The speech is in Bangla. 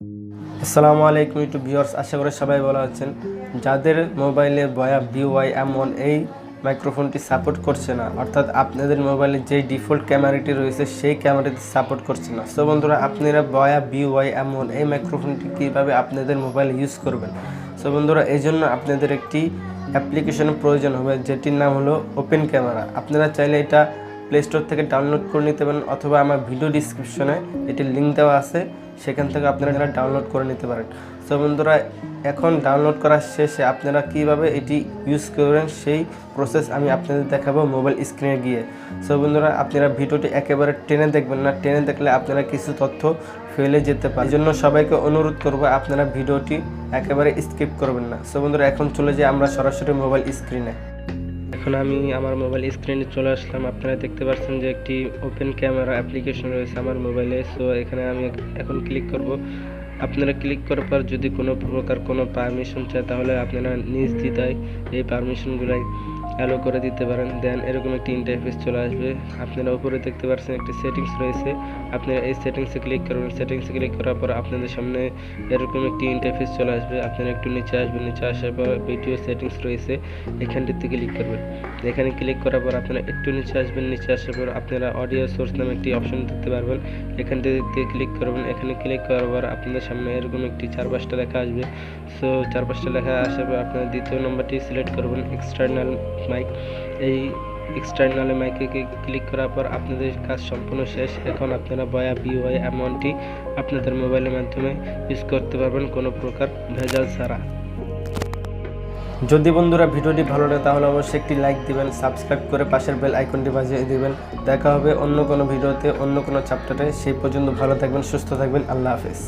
আসসালামু আলাইকুম ইউটিউব ভিউয়ার্স, আশা করি সবাই ভালো আছেন। যাদের মোবাইলে বয়া BY M1 এই মাইক্রোফোনটি সাপোর্ট করছে না, অর্থাৎ আপনাদের মোবাইলে যেই ডিফল্ট ক্যামেরাটি রয়েছে সেই ক্যামেরাটি সাপোর্ট করছে না, সো বন্ধুরা আপনারা বয়া BY M1 এই মাইক্রোফোনটি কীভাবে আপনাদের মোবাইলে ইউজ করবেন। সো বন্ধুরা এই জন্য আপনাদের একটি অ্যাপ্লিকেশনের প্রয়োজন হবে, যেটির নাম হলো ওপেন ক্যামেরা। আপনারা চাইলে এটা প্লে স্টোর থেকে ডাউনলোড করে নিতে পারেন, অথবা আমার ভিডিও ডিসক্রিপশনে এটির লিঙ্ক দেওয়া আছে, সেখান থেকে আপনারা ডাউনলোড করে নিতে পারেন। সো বন্ধুরা এখন ডাউনলোড করার শেষে আপনারা কিভাবে এটি ইউজ করবেন সেই প্রসেস আমি আপনাদের দেখাবো মোবাইল স্ক্রিনে গিয়ে। সো বন্ধুরা আপনারা ভিডিওটি একেবারে টেনে দেখবেন না, টেনে দেখলে আপনারা কিছু তথ্য ফেলে যেতে পারেন। এই জন্য সবাইকে অনুরোধ করবো আপনারা ভিডিওটি একেবারে স্কিপ করবেন না। সো বন্ধুরা এখন চলে যাই আমরা সরাসরি মোবাইল স্ক্রিনে। এখন আমি আমার মোবাইল স্ক্রিনে চলে আসলাম। আপনারা দেখতে পাচ্ছেন যে একটি ওপেন ক্যামেরা অ্যাপ্লিকেশন রয়েছে আমার মোবাইলে। সো এখানে আমি এখন ক্লিক করব। আপনারা ক্লিক করার পর যদি কোনো প্রকার কোনো পারমিশন চায় তাহলে আপনারা নিজ দ্বিধায় এই পারমিশনগুলাই অ্যালো করে দিতে পারেন। দেন এরকম একটি ইন্টারফেস চলে আসবে। আপনারা উপরে দেখতে পাচ্ছেন একটি সেটিংস রয়েছে, আপনারা এই সেটিংসে ক্লিক করবেন। সেটিংসে ক্লিক করার পর আপনাদের সামনে এরকম একটি ইন্টারফেস চলে আসবে। আপনারা একটু নিচে আসবেন, নিচে আসার পর ভিডিও সেটিংস রয়েছে, এখানটিতে ক্লিক করবেন। এখানে ক্লিক করার পর আপনারা একটু নিচে আসবেন, নিচে আসার পর আপনারা অডিও সোর্স নামে একটি অপশন দেখতে পারবেন, এখানটিতে ক্লিক করবেন। এখানে ক্লিক করার পর আপনাদের সামনে এরকম একটি 4-5টা লেখা আসবে। সো 4-5টা লেখা আসার পর আপনারা দ্বিতীয় নম্বরটি সিলেক্ট করবেন, এক্সটার্নাল মাইক। এই এক্সটার্নাল মাইকে ক্লিক করার পর আপনাদের কাজ সম্পূর্ণ শেষ। এখন আপনারা বয়া BY M1টি আপনাদের মোবাইলের মাধ্যমে ইউজ করতে পারবেন কোনো প্রকার ভেজাল ছাড়া। যদি বন্ধুরা ভিডিওটি ভালো লাগে তাহলে অবশ্যই একটি লাইক দিবেন, সাবস্ক্রাইব করে পাশের বেল আইকনটি বাজিয়ে দিবেন। দেখা হবে অন্য কোনো ভিডিওতে, অন্য কোনো চ্যাপ্টারে। সেই পর্যন্ত ভালো থাকবেন, সুস্থ থাকবেন। আল্লাহ হাফেজ।